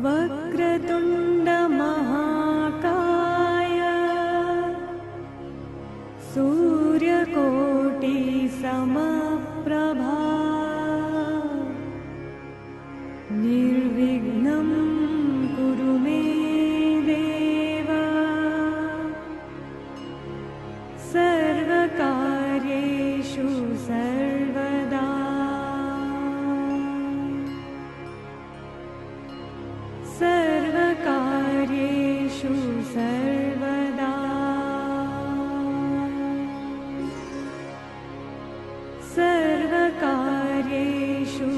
वक्रतुण्ड महाकाय सूर्यकोटि समप्रभा निर्विघ्नं कुरु मे देव सर्वकार्येषु सर्वदा सर्वकार्येषु सर्वदा सर्वकार्येषु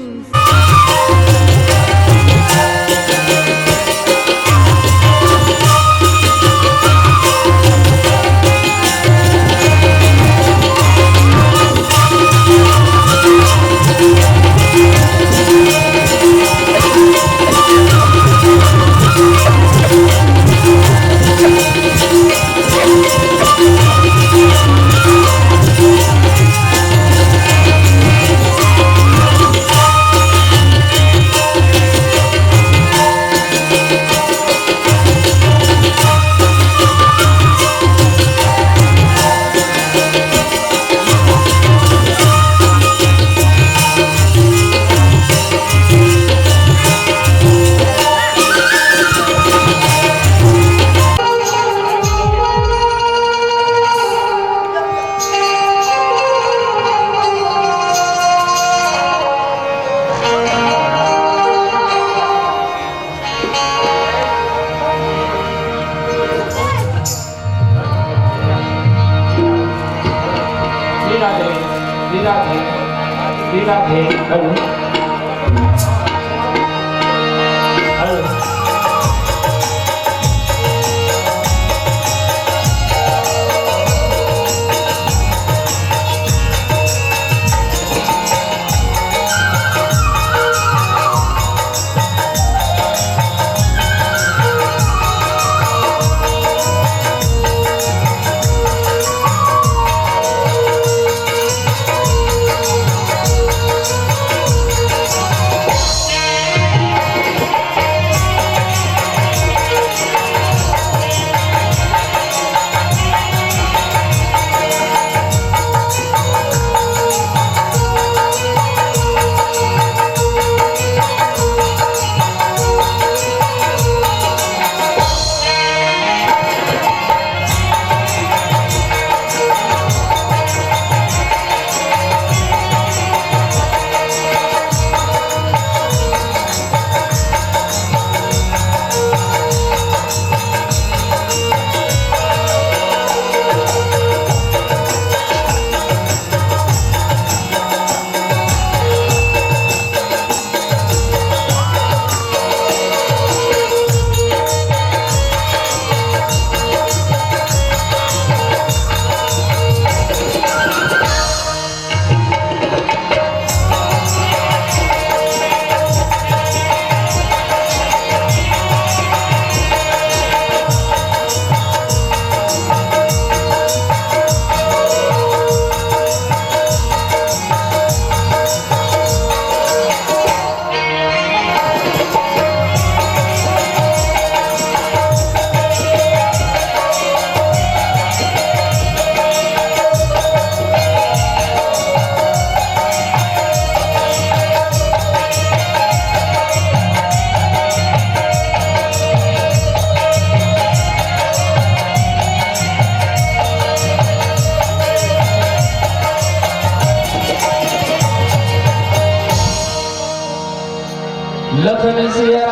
लखन सिया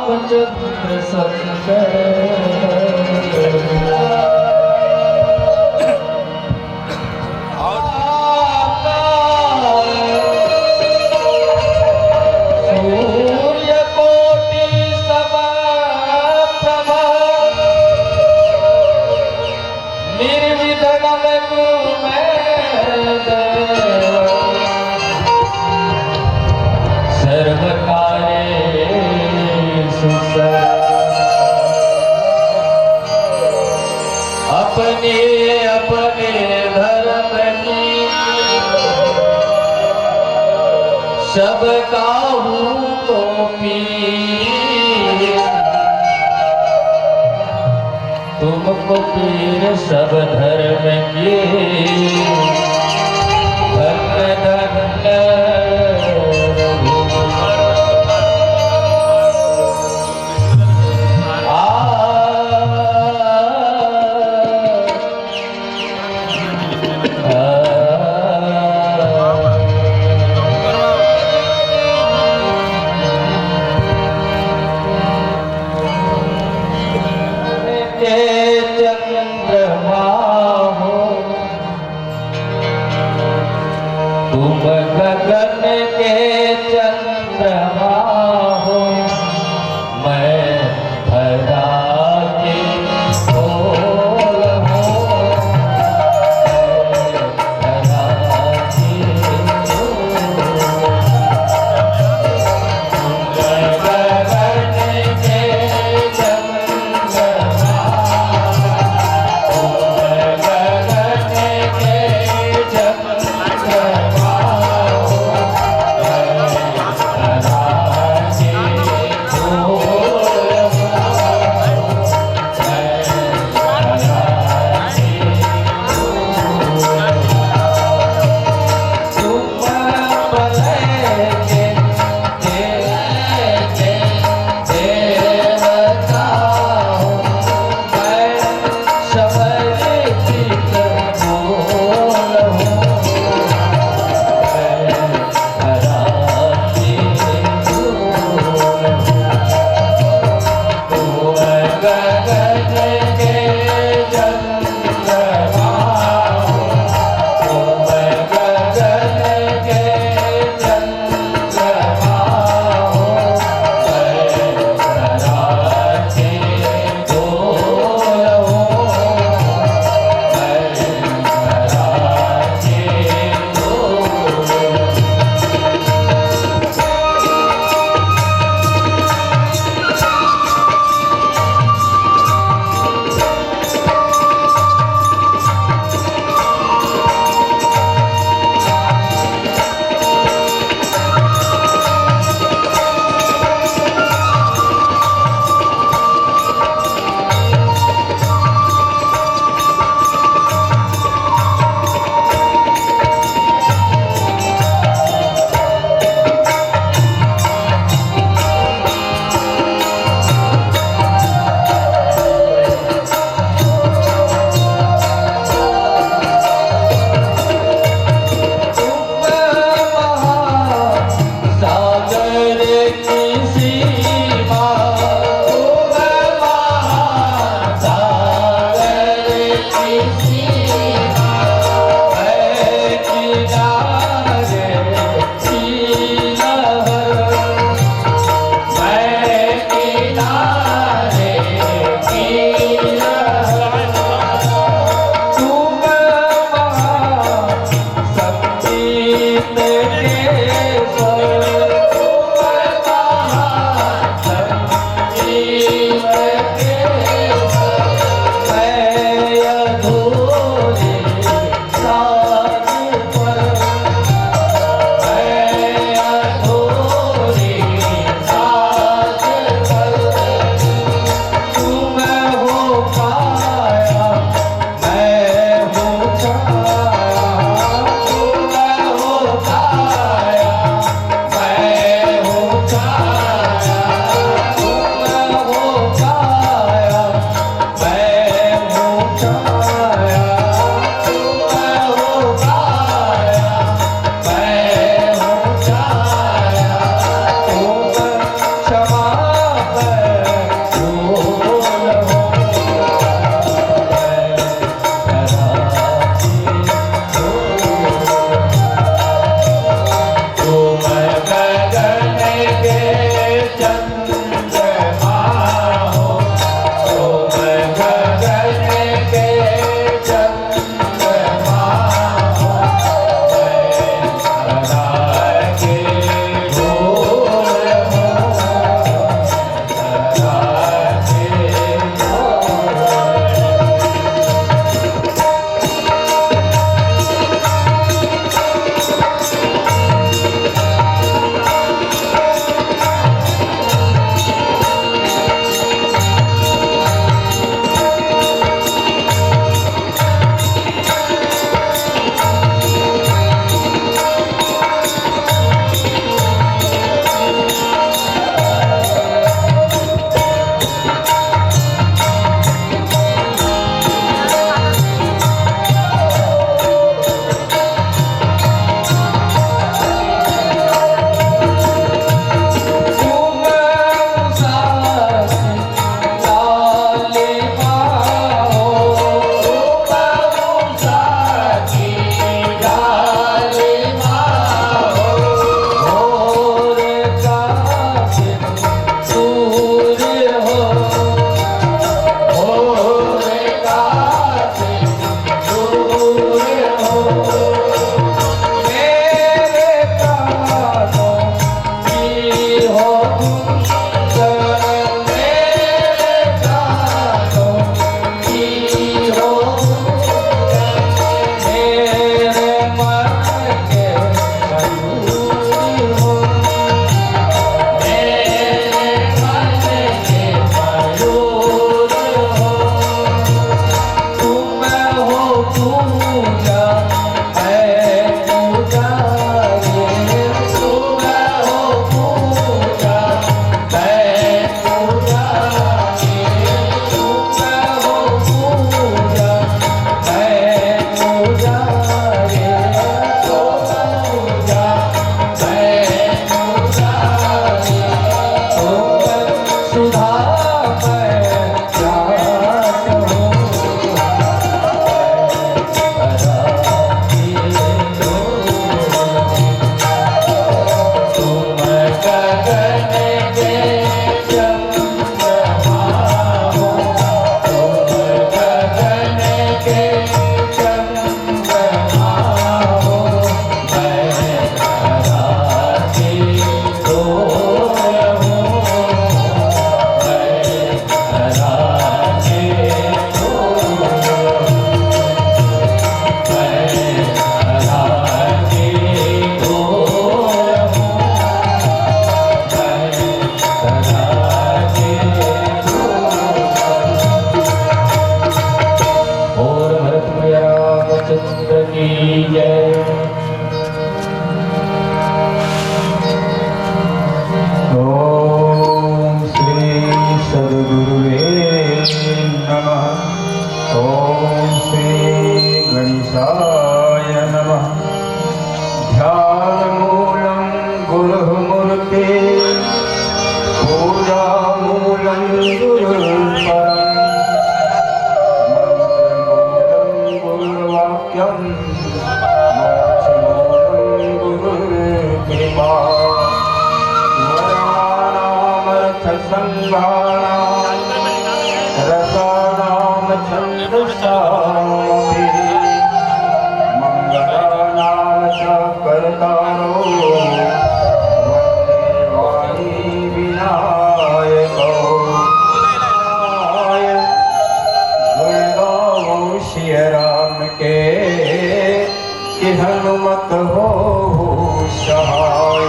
रामचंद्र सूर्य कोटि समप्रभा निर्विघ्नं कुरु मे देव सर्वकार्येषु अपने अपने धर्म की सब काहू को पी तुमको पीर सब धर्म की धन्य धन्य तुम गगन के चंद्रमा हो, मैं धरा के फूल हूँ, मैं धरा के फूल। तुम गगन के चंद्रमा, तुम गगन के चंद्रमा, मैं ध्यानमूलं गुरुः मूर्ते पूजामूलं गुरुर्परम् मन्त्रमूलं गुरुर्वाक्यं मोक्षमूलं गुरुर्कृपा वराणामर्थसङ्घानां रसानां छन्दसाभिः मङ्गलानां च कर्तारो वन्दे वाणी विनायको गुणगावो श्री राम के कि हनुमत हो सहाय।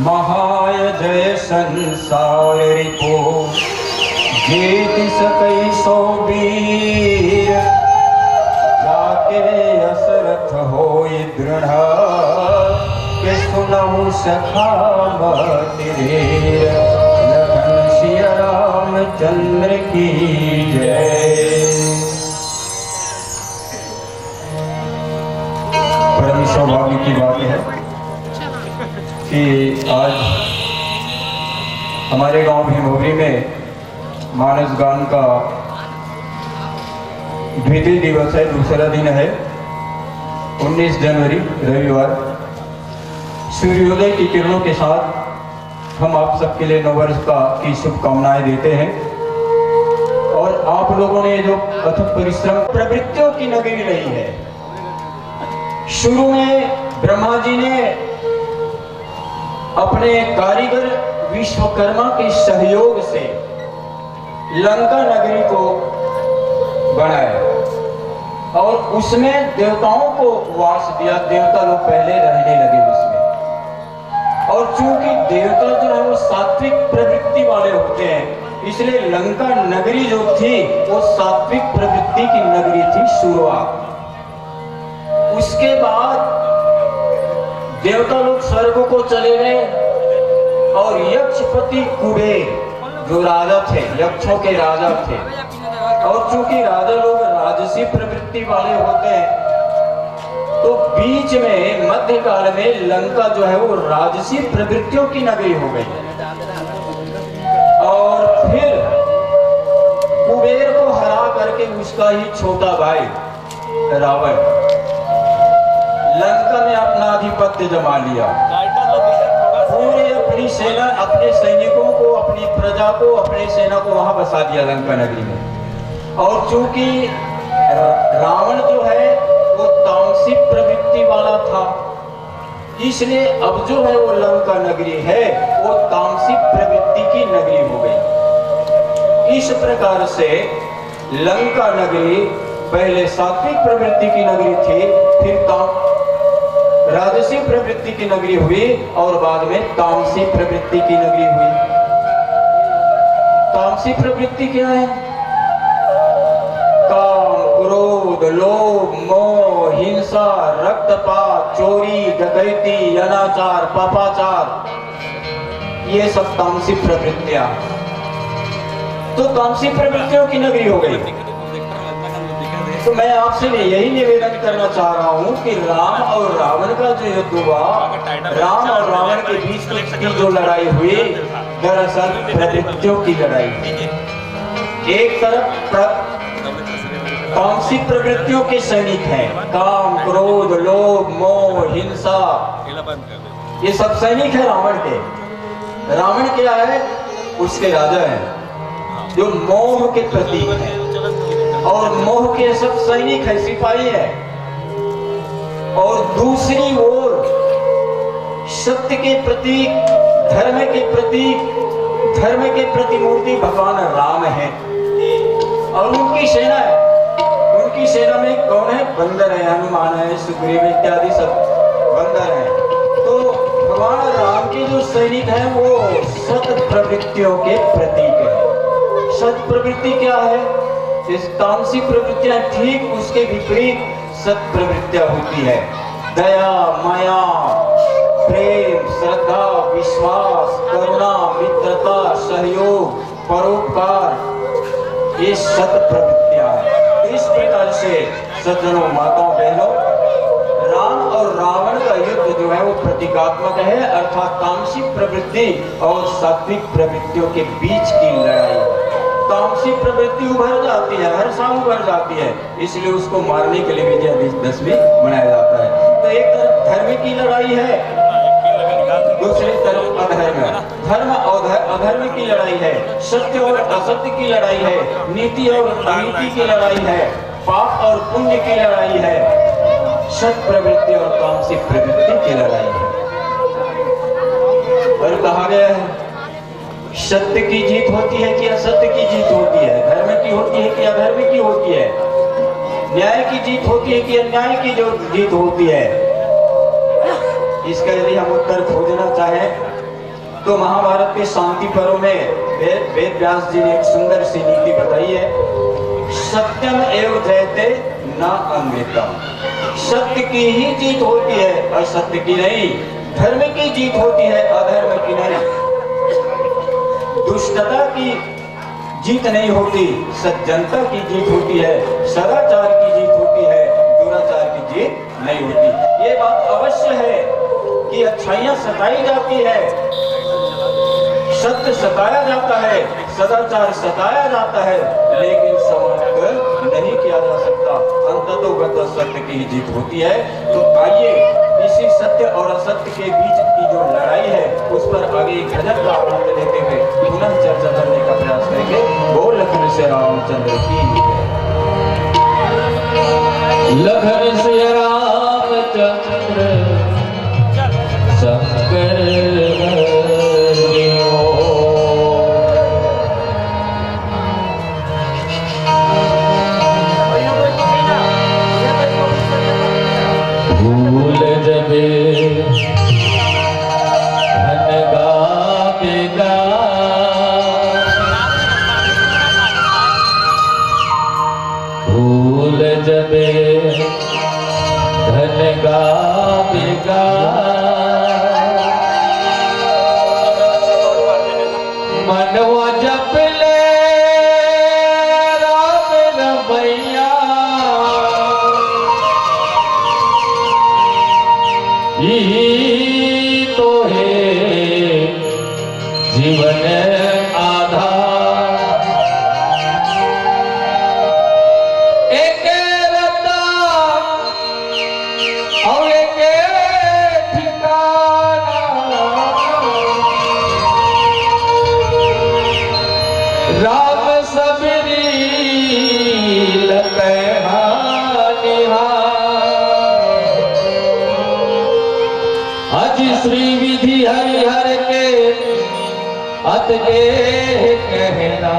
महाय जय संसार रिपो जीत सकई सो वीर जाके असरथ होय दृढ़ के सुनहु सखा मति धीर। लखन सिया रामचंद्र की जय। परम सौभाग्य की बात है कि आज हमारे गांव भीमभोरी में मानस गान का द्वितीय दिवस है, दूसरा दिन है। 19 जनवरी रविवार सूर्योदय की किरणों के साथ हम आप सबके लिए नववर्ष की शुभकामनाएं देते हैं। और आप लोगों ने जो अथक परिश्रम प्रवृत्तियों की नगरी रही है। शुरू में ब्रह्मा जी ने अपने कारीगर विश्वकर्मा के सहयोग से लंका नगरी को बनाया और उसमें देवताओं को वास दिया। देवता लोग पहले रहने लगे उसमें। और चूंकि देवता जो है वो सात्विक प्रवृत्ति वाले होते हैं, इसलिए लंका नगरी जो थी वो सात्विक प्रवृत्ति की नगरी थी शुरुआत। उसके बाद देवता लोग स्वर्ग को चले गए और यक्षपति कुबेर जो राजा थे, यक्षों के राजा थे, और चूंकि राजा लोग राजसी प्रवृत्ति वाले होते हैं तो बीच में मध्यकाल में लंका जो है वो राजसी प्रवृत्तियों की नगरी हो गई। और फिर कुबेर को हरा करके उसका ही छोटा भाई रावण लंका में अपना आधिपत्य जमा लिया। पूरे अपनी सेना, अपने सैनिकों को, अपनी प्रजा को, अपनी सेना को वहां बसा दिया लंका नगरी में। और चूंकि रावण जो है वो तामसिक प्रवृत्ति वाला था, इसलिए अब जो है वो लंका नगरी है वो तामसिक प्रवृत्ति की नगरी हो गई। इस प्रकार से लंका नगरी पहले सात्विक प्रवृत्ति की नगरी थी, फिर राजसी प्रवृत्ति की नगरी हुई और बाद में तामसी प्रवृत्ति की नगरी हुई। तामसी प्रवृत्ति क्या है? काम, क्रोध, लोभ, मोह, हिंसा, रक्तपात, चोरी, डकैती, अनाचार, पापाचार, ये सब तामसी प्रवृत्तियां। तो तामसी प्रवृत्तियों की नगरी हो गई। तो मैं आपसे यही निवेदन करना चाह रहा हूँ कि राम और रावण का जो युद्ध हुआ, राम और रावण के बीच की जो लड़ाई हुई, दरअसल प्रवृत्तियों की लड़ाई थी। एक तरफ तामसिक प्रवृत्तियों के सैनिक हैं, काम, क्रोध, लोभ, मोह, हिंसा, ये सब सैनिक है रावण के। रावण क्या है? उसके राजा हैं जो मोह के प्रतीक हैं, और मोह के सब सैनिक है, सिपाही है। और दूसरी ओर सत्य के प्रतीक, धर्म के प्रतीक, धर्म के प्रतिमूर्ति भगवान राम है और उनकी सेना है। उनकी सेना में कौन है? बंदर है, हनुमान है, सुग्रीव इत्यादि सब बंदर है। तो भगवान राम के जो सैनिक हैं वो सत प्रवृत्तियों के प्रतीक है। सत प्रवृत्ति क्या है? इस तामसी प्रवृत्तियां ठीक उसके विपरीत सत प्रवृत्तियां होती है। दया, माया, प्रेम, श्रद्धा, विश्वास, करुणा, मित्रता, सहयोग, परोपकार, ये सत प्रवृत्तियां हैं। इस प्रकार से सज्जनों, माताओं, बहनों, राम और रावण का युद्ध जो है वो प्रतीकात्मक है, अर्थात तामसिक प्रवृत्ति और सात्विक प्रवृत्तियों के बीच की लड़ाई। तामसिक प्रवृत्ति उभर जाती है, हर शाम उभर जाती है, इसलिए उसको मारने के लिए विजयादशमी मनाया जाता है। तो एक तरफ धर्म की लड़ाई है, दूसरी तरफ अधर्म। धर्म और अधर्म की लड़ाई है, सत्य और असत्य की लड़ाई है, नीति और अनीति की लड़ाई है, पाप और पुण्य की लड़ाई है, सत प्रवृत्ति और तामसिक प्रवृत्ति की लड़ाई है। और कहा गया है सत्य की जीत होती है कि असत्य की जीत होती है, धर्म की होती है कि अधर्म की होती है, न्याय की जीत होती है कि अन्याय की जो जीत होती है। इसका यदि हम उत्तर खोजना चाहें तो महाभारत के शांति पर्व में वेद व्यास जी ने एक सुंदर सी नीति बताई है, सत्यम एव जयते न अन्यथा। सत्य की ही जीत होती है, असत्य की नहीं। धर्म की जीत होती है, अधर्म की नहीं। दुष्टता की जीत नहीं होती, सज्जनता की जीत होती है, सदाचार की जीत होती है, दुराचार की जीत नहीं होती। ये बात अवश्य है कि अच्छाइयां सताई जाती है, सत्य सताया जाता है, सदाचार सताया जाता है, लेकिन समाप्त नहीं किया जा सकता। अंततोगत सत्य की ही जीत होती है। तो आइए इसी सत्य और असत्य के बीच की जो लड़ाई है उस पर आगे एक भजन का आनंद लेते हुए पुनः चर्चा करने का प्रयास करेंगे। बोल लखन से रामचंद्र की, लखन से रामचंद्र शंकर भूल जबे धन गावेगा, भूल जबे धन गावेगा, मनवा जप ले राम रमैया, यही तो है जीवन आधार। एक रता और एक ठिकाना, राम सबरी लतै अज श्री विधि हरिहर के अत के कहना,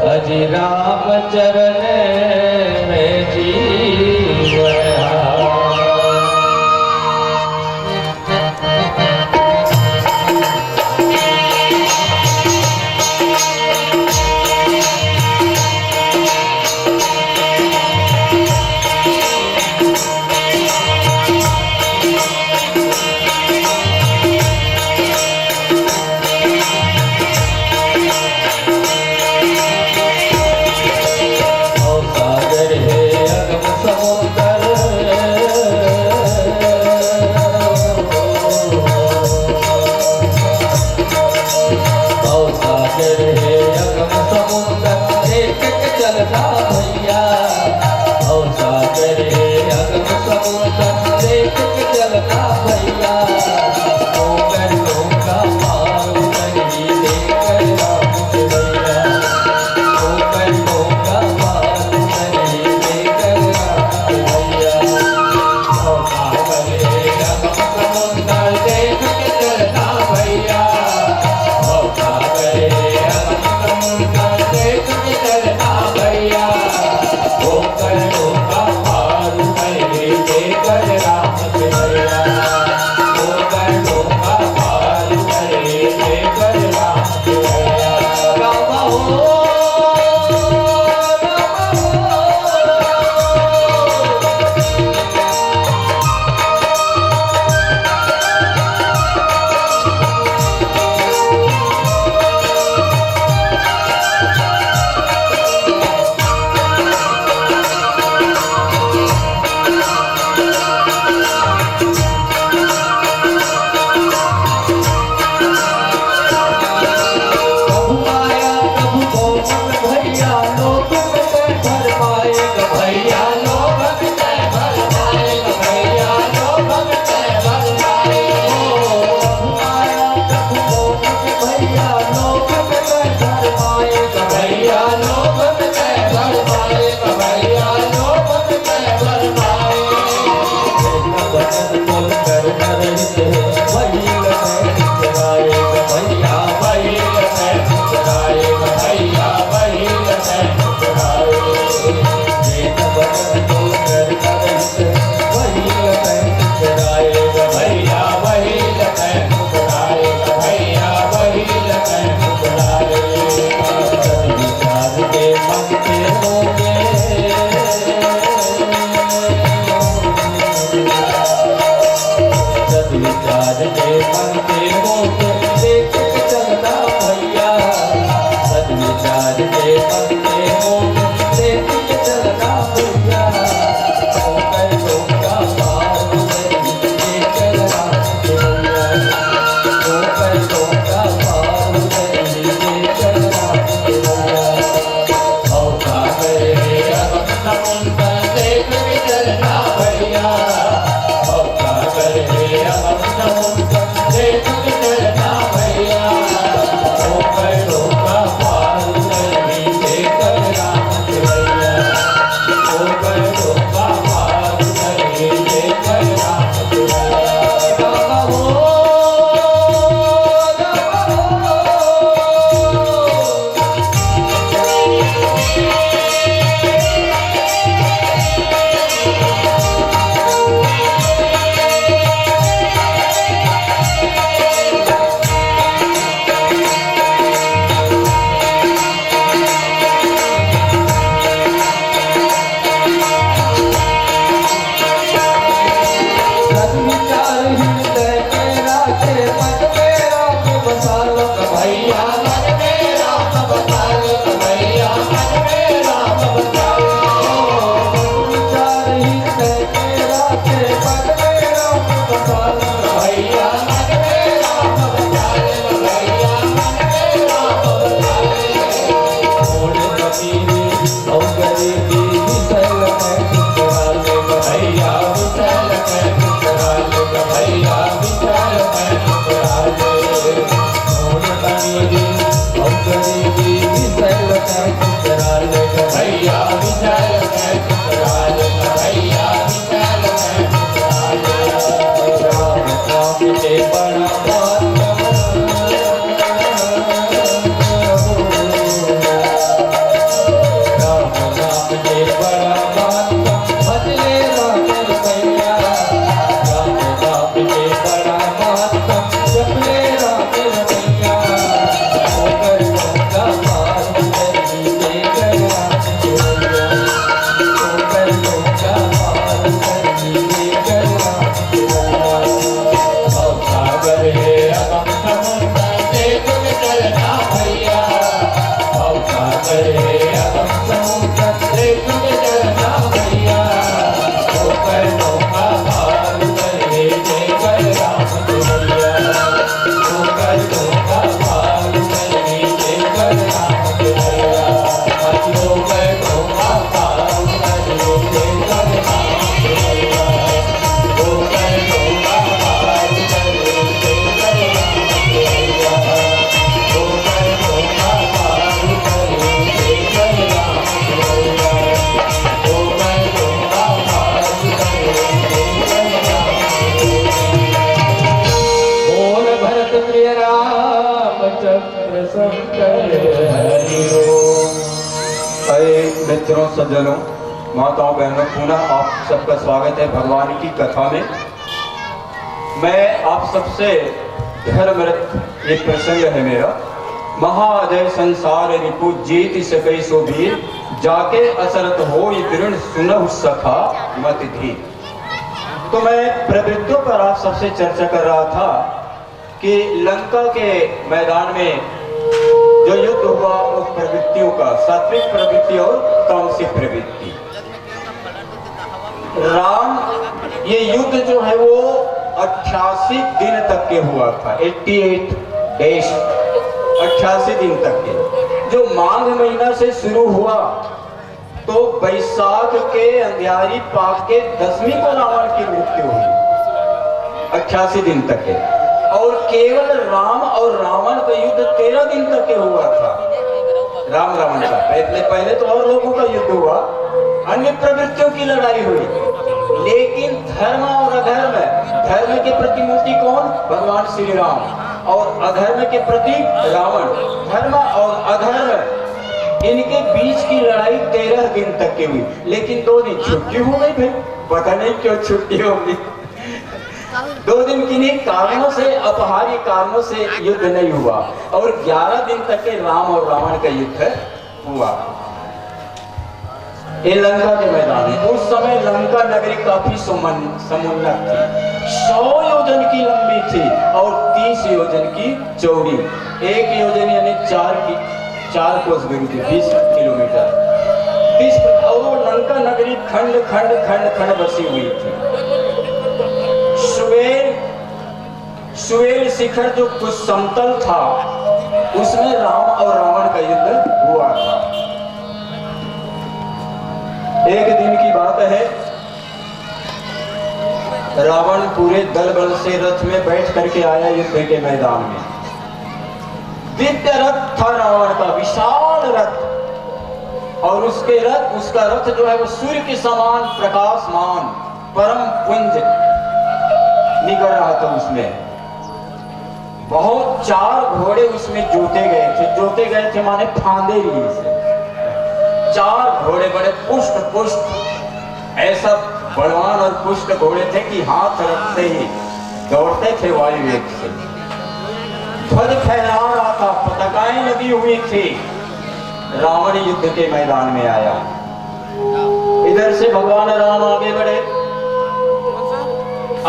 अज राम चरण में जीवन। सद्विचार के मन के होठ देख के चलना भैया, सद्विचार के मन के होठ देख के चलना भैया, पैसों का पार ये चलना भैया, पैसों का पार ये चलना भैया, और सागर अब समुद्र देख के चलना भैया, और सागर अब समुद्र देख के चलना भैया, ओ पैसों का पार ये चलना भैया, ओ पैसों का पार ये चलना भैया। सद्विचार हृदय के राखे मन में राम बसा लो भैया, मन में राम बसा लो भैया, मन में राम बसा लो। सद्विचार हृदय के राखे मन में राम बसा लो भैया, मन में राम बसा लो भैया, मन में राम बसा लो। मोड़ कबीरी और गरीबी विसल में विशाल भैया, विशाल में भैया, विशाल में मोड़ कबीरी और गरीबी विसल में विशाल भैया, विशाल में भैया, विशाल में राम नाम के बड़ा राम नाम के बड़ा बदले राम भैया, राम नाम के बड़ा जपले राम भैया, ओ पैसों का पार ये चलना भैया, ओ पैसों का पार ये चलना भैया, और सागर अब समुद्र देख के चलना भैया, और सागर अब समुद्र देख के चलना भैया, ओ पैसों का पार ये चलना भैया, ओ पैसों का पार ये चलना भैया, ओ पैसों का पार ये चलना भैया, ओ पैसों का पार ये चलना भैया, ओ पैसों का पार ये चलना भैया, ओ पैसों का पार बोल भरत प्रिय रामचंद्र शंकर हरि ओम। अरे मित्रों, सज्जनों, माताओं, बहनों, पुनः आप सबका स्वागत है भगवान की कथा में। मैं आप सबसे धर्मरत ये प्रसंग है मेरा। महाअजय संसार रिपु जीत सकई सो वीर, जाके असरत हो दृढ़ सुनहु सखा मत थी। तो मैं प्रवृत्तियों पर आप सबसे चर्चा कर रहा था कि लंका के मैदान में जो युद्ध हुआ उन प्रवृत्तियों का, सात्विक प्रवृत्ति और तामसिक प्रवृत्ति। राम ये युद्ध जो है वो 88 दिन तक के हुआ था, 88 डेज, 88 दिन तक के, जो माघ महीना से शुरू हुआ तो बैसाख के अंधियारी पाक के 10वीं को रावण की मृत्यु हुई, 88 दिन तक के। और केवल राम और रावण का युद्ध 13 दिन तक के हुआ था, राम रावण का। पहले तो और लोगों का युद्ध हुआ, अन्य प्रवृत्तियों की लड़ाई हुई, लेकिन धर्म और अधर्म, धर्म के प्रतिमूर्ति कौन? भगवान श्री राम, और अधर्म के प्रतीक रावण। धर्म और अधर्म इनके बीच की लड़ाई 13 दिन तक की हुई, लेकिन 2 दिन छुट्टी हो गई भाई, पता नहीं क्यों छुट्टी होगी। 2 दिन किन्हीं कारणों से, अपहार्य कारणों से युद्ध नहीं हुआ, और 11 दिन तक के राम और रावण का युद्ध हुआ। ये लंका के मैदान है। उस समय लंका नगरी काफी समुन्नत थी, 100 योजन की लंबी थी और 30 योजन की चौड़ी। 1 योजन यानी 4 कोस दूरी थी, 20 किलोमीटर। और वो लंका नगरी खंड खंड खंड खंड बसी हुई थी। सुवेल शिखर जो कुछ समतल था, उसमें राम और रावण का युद्ध हुआ था। एक दिन की बात है, रावण पूरे दल बल से रथ में बैठ करके आया युद्ध के मैदान में। दिव्य रथ था रावण का, विशाल रथ, और उसका रथ जो है वो सूर्य के समान प्रकाशमान परम पुंज निकल रहा था। उसमें बहुत 4 घोड़े उसमें जोते गए थे माने फांदे लिए से। 4 घोड़े बड़े पुष्ट ऐसा बलवान और पुष्ट घोड़े थे कि हाथ रखते ही दौड़ते थे वायु वेग से। ध्वज फहरा रहा था, पताकाएं लगी हुई थी। रावण युद्ध के मैदान में आया। इधर से भगवान राम आगे बढ़े।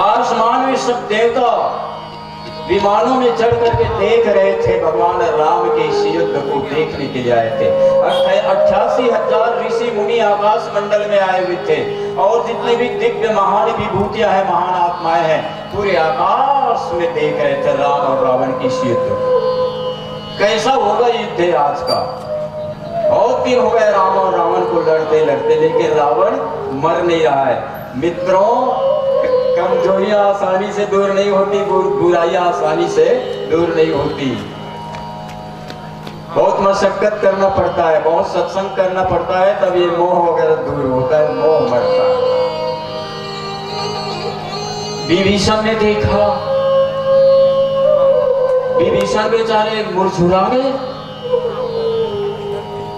आसमान में सब देवता विमानों में चढ़ करके देख रहे थे। भगवान राम के इस युद्ध को देखने के लिए आए थे। 88,000 ऋषि मुनि आकाश मंडल में आए हुए थे, और जितने भी दिव्य महान विभूतियां हैं, महान आत्माएं हैं, पूरे आकाश में देख रहे थे राम और रावण की इस युद्ध। कैसा होगा युद्ध आज का? बहुत दिन हो गए राम और रावण को लड़ते लड़ते, लेकिन रावण मर नहीं रहा है। मित्रों, कमजोरियां आसानी से दूर नहीं होती, बुराइयां आसानी से दूर नहीं होती। बहुत मशक्कत करना पड़ता है, बहुत सत्संग करना पड़ता है, तब ये मोह वगैरह दूर होता है, मोह मरता है। विभीषण ने देखा, विभीषण बेचारे मुरझुरा गए।